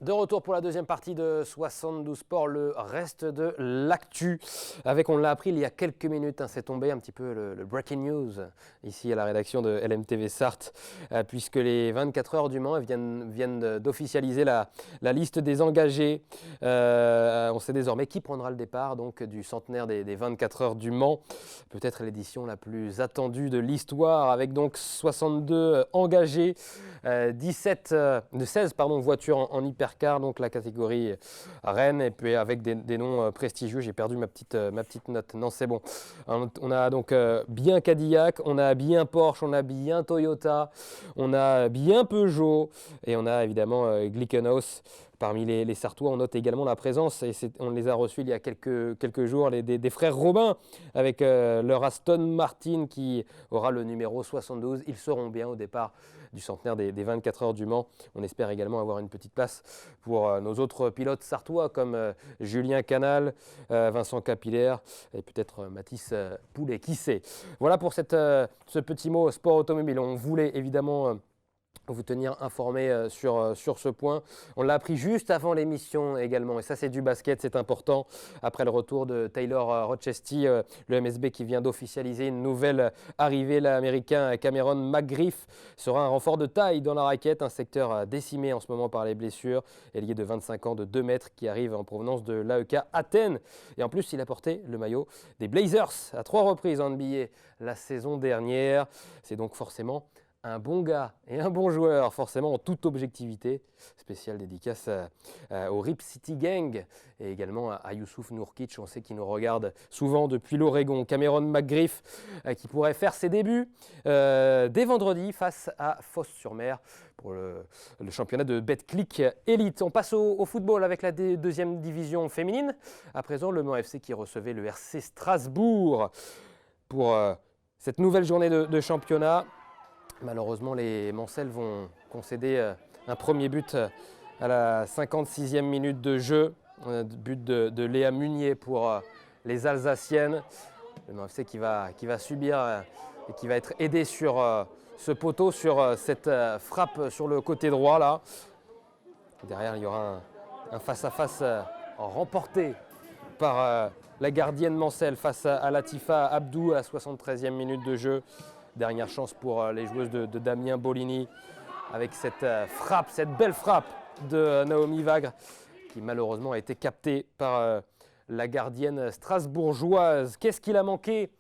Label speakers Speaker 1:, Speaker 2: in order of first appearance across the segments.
Speaker 1: De retour pour la deuxième partie de 72 Sports, le reste de l'actu. Avec, on l'a appris il y a quelques minutes, c'est tombé un petit peu le breaking news ici à la rédaction de LMTV Sarthe, puisque les 24 heures du Mans viennent d'officialiser la liste des engagés. On sait désormais qui prendra le départ donc, du centenaire des 24 heures du Mans. Peut-être l'édition la plus attendue de l'histoire, avec donc 62 engagés, 16 voitures en hypercar, donc la catégorie Rennes, et puis avec des noms prestigieux. J'ai perdu ma petite note. Non, c'est bon. On a donc bien Cadillac, on a bien Porsche, on a bien Toyota, on a bien Peugeot, et on a évidemment Glickenhaus. Parmi les Sartois, on note également la présence, et on les a reçus il y a quelques jours, des frères Robin, avec leur Aston Martin qui aura le numéro 72. Ils seront bien au départ du centenaire des 24 heures du Mans. On espère également avoir une petite place pour nos autres pilotes sartois comme Julien Canal, Vincent Capillaire et peut-être Mathis Poulet, qui sait. Voilà pour ce petit mot sport automobile. On voulait évidemment vous tenir informé sur ce point. On l'a appris juste avant l'émission également, et ça c'est du basket, c'est important. Après le retour de Taylor Rochestie, le MSB qui vient d'officialiser une nouvelle arrivée, l'Américain Cameron McGriff sera un renfort de taille dans la raquette, un secteur décimé en ce moment par les blessures, ailier de 25 ans de 2 mètres qui arrive en provenance de l'AEK Athènes. Et en plus, il a porté le maillot des Blazers à 3 reprises en NBA la saison dernière. C'est donc forcément un bon gars et un bon joueur, forcément en toute objectivité. Spéciale dédicace au Rip City Gang et également à Youssouf Nourkic, on sait qu'il nous regarde souvent depuis l'Oregon. Cameron McGriff qui pourrait faire ses débuts dès vendredi face à Fos-sur-Mer pour le championnat de Betclic Elite. On passe au football avec la deuxième division féminine. À présent, le Mans FC qui recevait le RC Strasbourg pour cette nouvelle journée de championnat. Malheureusement, les Mancelles vont concéder un premier but à la 56e minute de jeu. But de Léa Munier pour les Alsaciennes. Le Mans FC qui va subir et qui va être aidé sur ce poteau, sur cette frappe sur le côté droit là. Derrière, il y aura un face-à-face remporté par la gardienne Mancelles face à Latifa Abdou à la 73e minute de jeu. Dernière chance pour les joueuses de Damien Bolini avec cette frappe, cette belle frappe de Naomi Vagre qui malheureusement a été captée par la gardienne strasbourgeoise. Qu'est-ce qu'il a manqué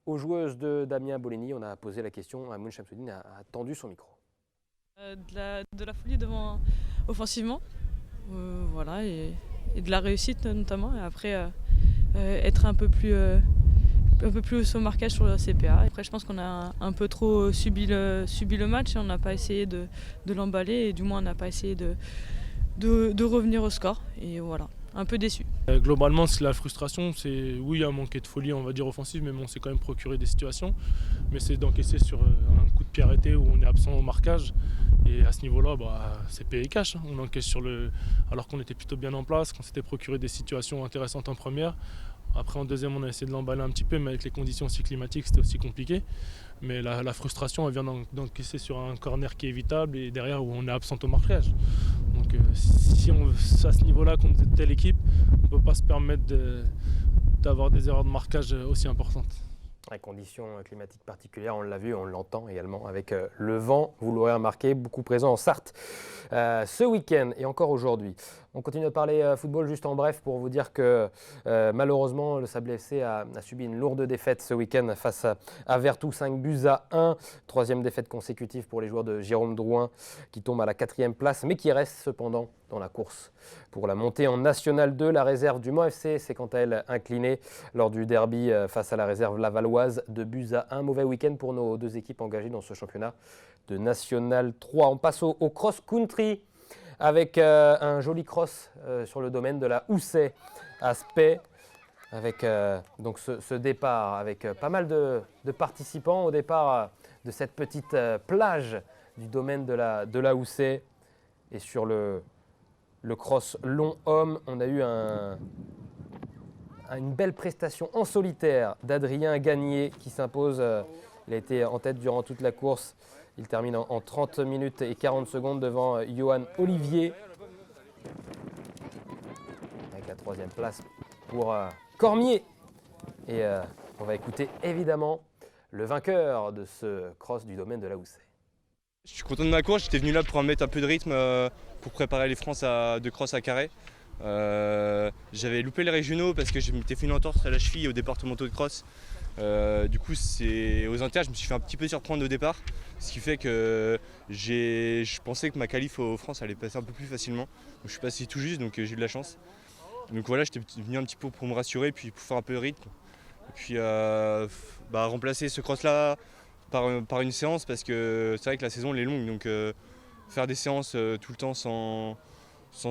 Speaker 1: aux joueuses de Damien Bolini? On a posé la question, Amoun Chamsoudine a tendu son micro.
Speaker 2: De la folie devant offensivement, voilà, et de la réussite notamment. Et après, être un peu plus au marquage sur le CPA. Après, je pense qu'on a un peu trop subi le match et on n'a pas essayé de l'emballer, et du moins on n'a pas essayé de revenir au score. Et voilà, un peu déçu.
Speaker 3: Globalement, c'est la frustration. C'est oui, un manqué de folie, on va dire offensive, mais on s'est quand même procuré des situations. Mais c'est d'encaisser sur un coup de pied arrêté où on est absent au marquage. Et à ce niveau-là, c'est payé cash. On encaisse alors qu'on était plutôt bien en place, qu'on s'était procuré des situations intéressantes en première. Après, en deuxième, on a essayé de l'emballer un petit peu, mais avec les conditions aussi climatiques, c'était aussi compliqué. Mais la frustration, elle vient d'encaisser sur un corner qui est évitable et derrière où on est absent au marquage. Donc, si on à ce niveau-là, contre telle équipe, on ne peut pas se permettre d'avoir des erreurs de marquage aussi importantes.
Speaker 1: Les conditions climatiques particulières, on l'a vu, on l'entend également avec le vent, vous l'aurez remarqué, beaucoup présent en Sarthe ce week-end et encore aujourd'hui. On continue de parler football juste en bref pour vous dire que malheureusement le Sable FC a subi une lourde défaite ce week-end face à Vertou, 5-1. Troisième défaite consécutive pour les joueurs de Jérôme Drouin qui tombent à la 4e place mais qui restent cependant dans la course pour la montée en National 2. La réserve du Mans FC s'est quant à elle inclinée lors du derby face à la réserve lavalloise de 2-1. Mauvais week-end pour nos deux équipes engagées dans ce championnat de National 3. On passe au cross-country avec un joli cross sur le domaine de la Housset à Spey, avec donc ce départ avec pas mal de participants au départ de cette petite plage du domaine de la Housset. Et sur le cross long homme, on a eu un une belle prestation en solitaire d'Adrien Gagné qui s'impose. Il a été en tête durant toute la course. Il termine en 30 minutes et 40 secondes devant Johan Olivier. Avec la 3e place pour Cormier. Et on va écouter évidemment le vainqueur de ce cross du domaine de la Houssaye.
Speaker 4: Je suis content de ma course, j'étais venu là pour mettre un peu de rythme pour préparer les France de cross à carré. J'avais loupé les régionaux parce que je m'étais fait une entorse à la cheville au départementaux de cross. Du coup, aux inters, je me suis fait un petit peu surprendre au départ, ce qui fait que je pensais que ma qualif aux France allait passer un peu plus facilement. Donc, je suis passé tout juste, donc j'ai eu de la chance. Donc voilà, j'étais venu un petit peu pour me rassurer, puis pour faire un peu de rythme. Et puis remplacer ce cross-là par une séance, parce que c'est vrai que la saison elle est longue, donc faire des séances tout le temps sans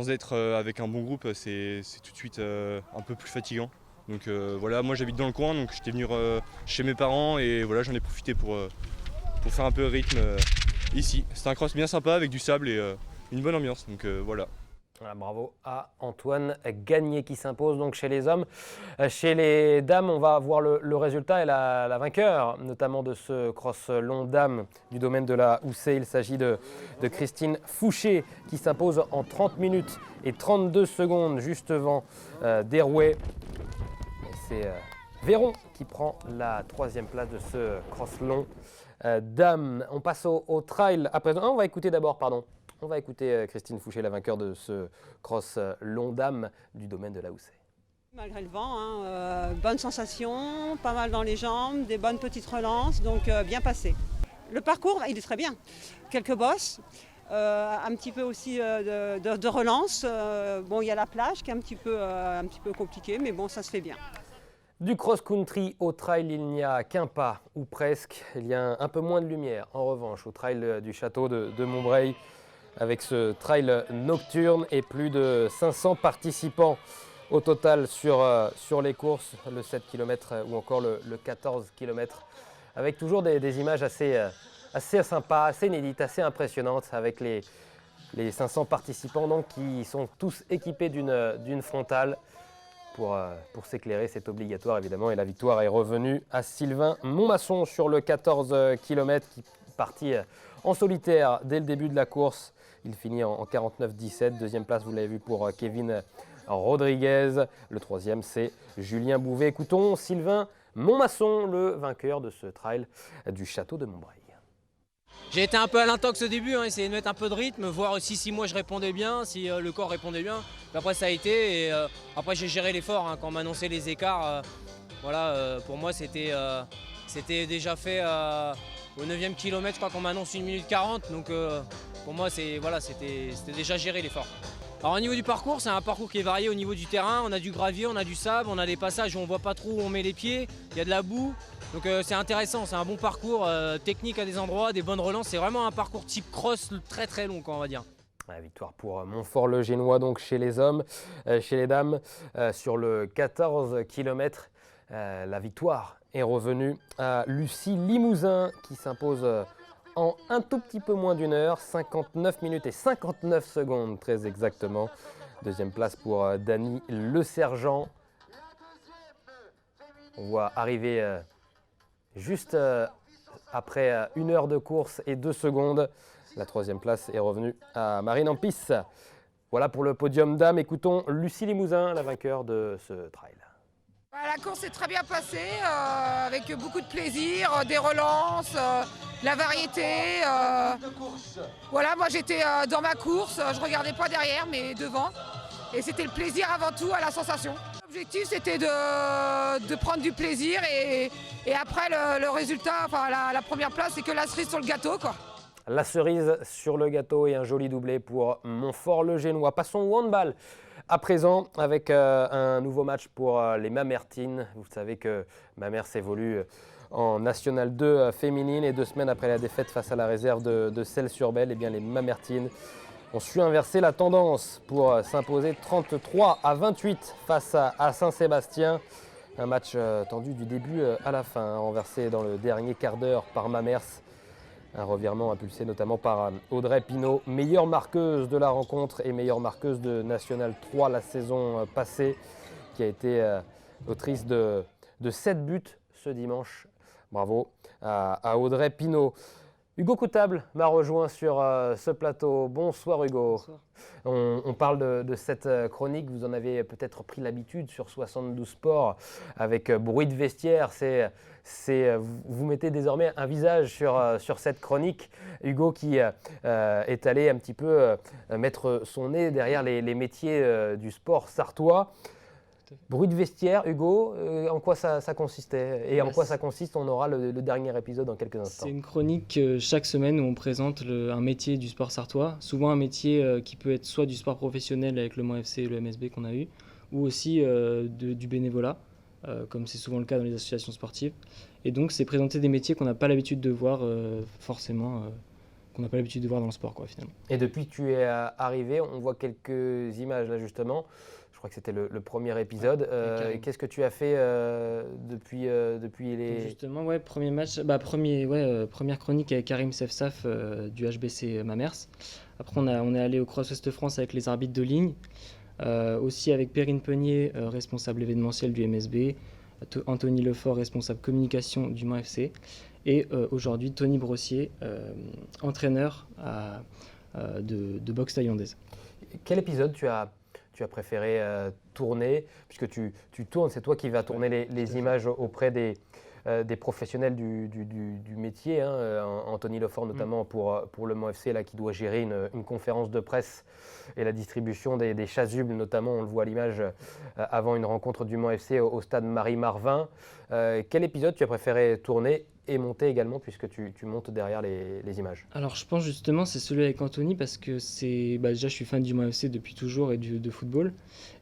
Speaker 4: être avec un bon groupe, c'est tout de suite un peu plus fatigant. Donc voilà, moi j'habite dans le coin, donc j'étais venu chez mes parents et voilà, j'en ai profité pour faire un peu de rythme ici. C'était un cross bien sympa avec du sable et une bonne ambiance, donc voilà.
Speaker 1: Voilà, bravo à Antoine Gagné qui s'impose donc chez les hommes. Chez les dames, on va voir le résultat et la vainqueur, notamment de ce cross long dame du domaine de la Houssaye. Il s'agit de Christine Fouché qui s'impose en 30 minutes et 32 secondes juste devant Derouet. C'est Véron qui prend la 3e place de ce cross long dame. On passe au trail à présent. On va écouter d'abord, On va écouter Christine Fouché, la vainqueur de ce cross long dame du domaine de la Houssaye.
Speaker 5: Malgré le vent, bonne sensation, pas mal dans les jambes, des bonnes petites relances, donc bien passé. Le parcours, il est très bien. Quelques bosses, un petit peu aussi de relance. Bon, il y a la plage qui est un petit peu compliquée, mais bon, ça se fait bien.
Speaker 1: Du cross-country au trail, il n'y a qu'un pas, ou presque. Il y a un peu moins de lumière, en revanche, au trail du château de Montbreil, avec ce trail nocturne et plus de 500 participants au total sur les courses, le 7 km ou encore le 14 km, avec toujours des images assez sympas, assez inédites, assez impressionnantes, avec les 500 participants donc, qui sont tous équipés d'une frontale. Pour s'éclairer, c'est obligatoire évidemment, et la victoire est revenue à Sylvain Montmasson sur le 14 km qui partit en solitaire dès le début de la course. Il finit en 49-17, 2e place vous l'avez vu pour Kevin Rodriguez, le 3e c'est Julien Bouvet. Écoutons Sylvain Montmasson, le vainqueur de ce trail du château de Montbreil.
Speaker 6: J'ai été un peu à l'intox au début, essayer de mettre un peu de rythme, voir aussi si moi je répondais bien, si le corps répondait bien. Puis après ça a été, et après j'ai géré l'effort quand on m'a annoncé les écarts. Pour moi c'était déjà fait au 9e kilomètre, je crois qu'on m'annonce 1 minute 40, donc pour moi c'était déjà géré l'effort. Alors au niveau du parcours, c'est un parcours qui est varié au niveau du terrain, on a du gravier, on a du sable, on a des passages où on ne voit pas trop où on met les pieds, il y a de la boue. Donc c'est intéressant, c'est un bon parcours technique à des endroits, des bonnes relances. C'est vraiment un parcours type cross très très long, on va dire.
Speaker 1: La victoire pour Montfort-le-Génois donc chez les hommes, chez les dames sur le 14 km. La victoire est revenue à Lucie Limousin qui s'impose en un tout petit peu moins d'1 heure, 59 minutes et 59 secondes très exactement. 2e place pour Dany Le Sergent. On voit arriver juste après 1 heure de course et 2 secondes. La 3e place est revenue à Marine Ampis. Voilà pour le podium dames. Écoutons Lucie Limousin, la vainqueur de ce trail.
Speaker 7: La course s'est très bien passée, avec beaucoup de plaisir, des relances, la variété. Voilà, moi j'étais dans ma course, je regardais pas derrière mais devant. Et c'était le plaisir avant tout à la sensation. L'objectif c'était de prendre du plaisir et après le résultat, enfin la première place, c'est que la cerise sur le gâteau, quoi.
Speaker 1: La cerise sur le gâteau et un joli doublé pour Montfort-le-Génois. Passons au handball à présent avec un nouveau match pour les Mamertines. Vous savez que Mamers évolue en National 2 féminine et 2 semaines après la défaite face à la réserve de Celles-sur-Belle, eh bien les Mamertines ont su inverser la tendance pour s'imposer 33-28 face à Saint-Sébastien. Un match tendu du début à la fin, renversé dans le dernier quart d'heure par Mamers. Un revirement impulsé notamment par Audrey Pinault, meilleure marqueuse de la rencontre et meilleure marqueuse de National 3 la saison passée, qui a été autrice de 7 buts ce dimanche. Bravo à Audrey Pinault. Hugo Coutable m'a rejoint sur ce plateau. Bonsoir Hugo.
Speaker 8: Bonsoir.
Speaker 1: On parle de cette chronique, vous en avez peut-être pris l'habitude sur 72 Sports avec bruit de vestiaire. Vous mettez désormais un visage sur cette chronique. Hugo qui est allé un petit peu mettre son nez derrière les métiers du sport sartois. Bruit de vestiaire, Hugo, en quoi ça consistait et en quoi ça consiste? On aura le dernier épisode dans quelques instants.
Speaker 8: C'est une chronique chaque semaine où on présente un métier du sport sartois, souvent un métier qui peut être soit du sport professionnel avec le Mans FC et le MSB qu'on a eu, ou aussi du bénévolat, comme c'est souvent le cas dans les associations sportives. Et donc c'est présenter des métiers qu'on n'a pas l'habitude de voir forcément, qu'on n'a pas l'habitude de voir dans le sport finalement.
Speaker 1: Et depuis que tu es arrivé, on voit quelques images là justement. Je crois que c'était le premier épisode. Qu'est-ce que tu as fait depuis les...
Speaker 8: Justement, premier match, première chronique avec Karim Sefsaf du HBC Mamers. Après, on est allé au Cross Ouest France avec les arbitres de ligne. Aussi avec Perrine Peunier, responsable événementiel du MSB. Anthony Lefort, responsable communication du Mans FC. Et aujourd'hui, Tony Brossier, entraîneur de boxe thaïlandaise.
Speaker 1: Quel épisode tu as préféré tourner, puisque tu tournes, c'est toi qui vas tourner les images auprès des professionnels du métier, Anthony Lefort notamment pour le Mans FC là, qui doit gérer une conférence de presse et la distribution des chasubles notamment, on le voit à l'image avant une rencontre du Mans FC au stade Marie-Marvin. Quel épisode tu as préféré tourner et monter également, puisque tu montes derrière les images?
Speaker 8: Alors je pense justement c'est celui avec Anthony parce que déjà je suis fan du Mans FC depuis toujours et de football,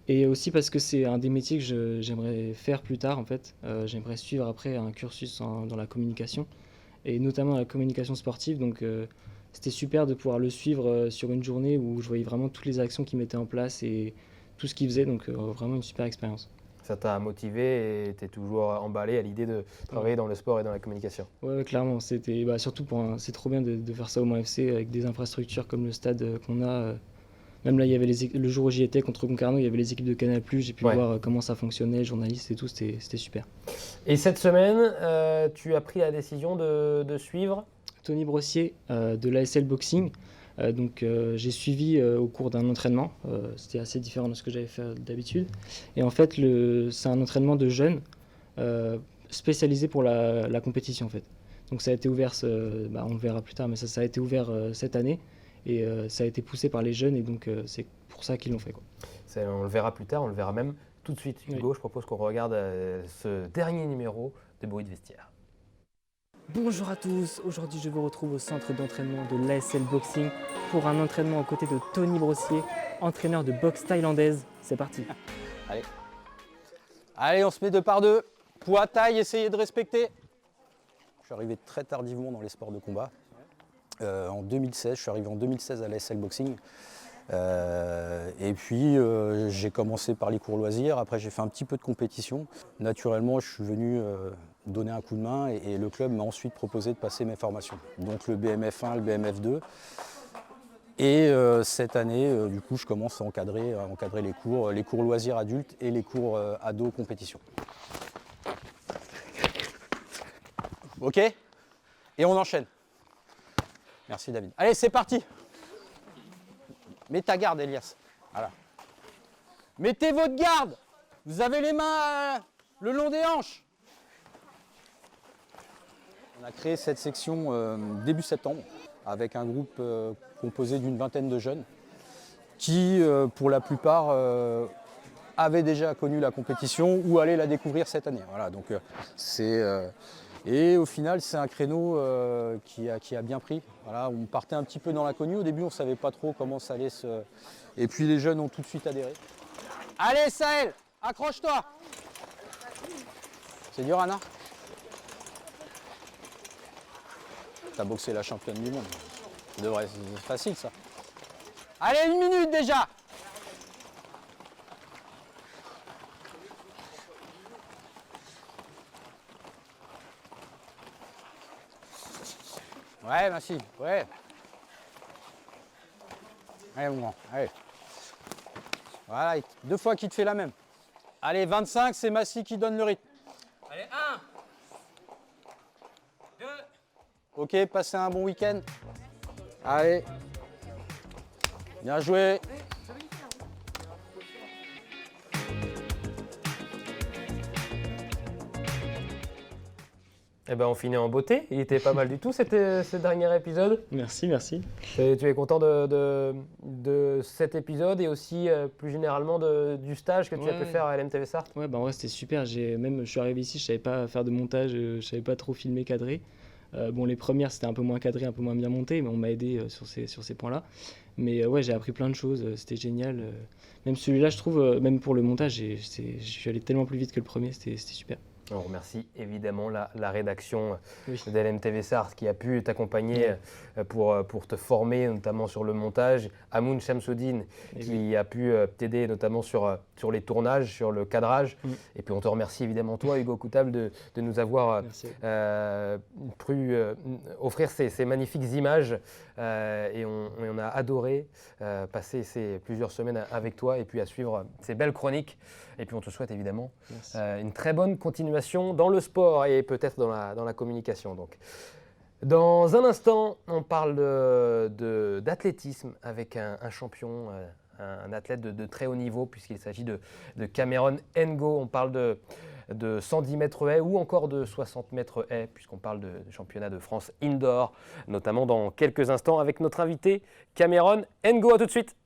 Speaker 8: et aussi parce que c'est un des métiers que j'aimerais faire plus tard en fait. J'aimerais suivre après un cursus dans la communication et notamment la communication sportive, donc c'était super de pouvoir le suivre sur une journée où je voyais vraiment toutes les actions qu'il mettait en place et tout ce qu'il faisait, donc vraiment une super expérience.
Speaker 1: Ça t'a motivé et tu es toujours emballé à l'idée de travailler dans le sport et dans la communication?
Speaker 8: Ouais, clairement. C'était surtout c'est trop bien de faire ça au Mans FC avec des infrastructures comme le stade qu'on a. Même là, il y avait le jour où j'y étais contre Concarneau, il y avait les équipes de Canal+. J'ai pu voir comment ça fonctionnait, les journalistes et tout. C'était super.
Speaker 1: Et cette semaine, tu as pris la décision de suivre
Speaker 8: Tony Brossier de l'ASL Boxing. J'ai suivi au cours d'un entraînement, c'était assez différent de ce que j'avais fait d'habitude. Et en fait, c'est un entraînement de jeunes spécialisé pour la compétition en fait. Donc ça a été ouvert, on le verra plus tard, mais ça a été ouvert cette année et ça a été poussé par les jeunes et donc c'est pour ça qu'ils l'ont fait.
Speaker 1: On le verra plus tard, on le verra même tout de suite. Hugo, je propose qu'on regarde ce dernier numéro de Bruit de vestiaire.
Speaker 8: Bonjour à tous, aujourd'hui je vous retrouve au centre d'entraînement de l'ASL Boxing pour un entraînement aux côtés de Tony Brossier, entraîneur de boxe thaïlandaise. C'est parti.
Speaker 9: Allez, on se met 2 par 2. Poids, taille, essayez de respecter. Je suis arrivé très tardivement dans les sports de combat. En 2016, je suis arrivé en 2016 à l'ASL Boxing. Et puis j'ai commencé par les cours loisirs, après j'ai fait un petit peu de compétition. Naturellement je suis venu donner un coup de main et le club m'a ensuite proposé de passer mes formations. Donc le BMF1, le BMF2. Et cette année, du coup, je commence à encadrer les cours loisirs adultes et les cours ados compétition. Ok? Et on enchaîne. Merci David. Allez, c'est parti! Mets ta garde, Elias. Voilà. Mettez votre garde. Vous avez les mains le long des hanches. On a créé cette section début septembre avec un groupe composé d'une vingtaine de jeunes qui, pour la plupart, avaient déjà connu la compétition ou allaient la découvrir cette année. Voilà, donc et au final, c'est un créneau qui a bien pris. Voilà, on partait un petit peu dans l'inconnu. Au début, on ne savait pas trop comment ça allait se... Et puis les jeunes ont tout de suite adhéré. Allez, Sahel, accroche-toi. C'est dur, Anna? T'as boxé la championne du monde. C'est facile, ça. Allez, 1 minute déjà. Ouais, merci. Ouais. Allez, mon grand. Allez. Voilà, 2 fois qu'il te fait la même. Allez, 25, c'est Massy qui donne le rythme.
Speaker 6: Allez, 1, 2.
Speaker 9: Ok, passez un bon week-end. Allez. Bien joué.
Speaker 1: Eh ben, on finit en beauté. Il était pas mal du tout ce dernier épisode.
Speaker 8: Merci, merci.
Speaker 1: Et tu es content de cet épisode et aussi plus généralement du stage que tu as pu faire à LMTV Sarthe?
Speaker 8: Ouais, bah en vrai, c'était super. Je suis arrivé ici, je savais pas faire de montage, je savais pas trop filmer, cadrer. Bon, les premières, c'était un peu moins cadré, un peu moins bien monté, mais on m'a aidé sur ces points-là. Mais ouais, j'ai appris plein de choses, c'était génial. Même celui-là, je trouve, même pour le montage, je suis allé tellement plus vite que le premier, c'était super.
Speaker 1: On remercie évidemment la rédaction
Speaker 8: Oui.
Speaker 1: de LMTV Sarthe qui a pu t'accompagner pour te former notamment sur le montage. Amoun Shamsuddin qui a pu t'aider notamment sur les tournages, sur le cadrage. Et puis on te remercie évidemment toi, Hugo Coutable, de nous avoir pu offrir ces magnifiques images. Et on a adoré passer ces plusieurs semaines avec toi et puis à suivre ces belles chroniques. Et puis on te souhaite évidemment une très bonne continuation dans le sport et peut-être dans la communication. Donc. Dans un instant, on parle d'athlétisme avec un champion, un athlète de très haut niveau puisqu'il s'agit de Cameron Ngo. On parle de 110 mètres haies ou encore de 60 mètres haies puisqu'on parle de championnat de France indoor, notamment dans quelques instants avec notre invité Cameron Ngo. À tout de suite.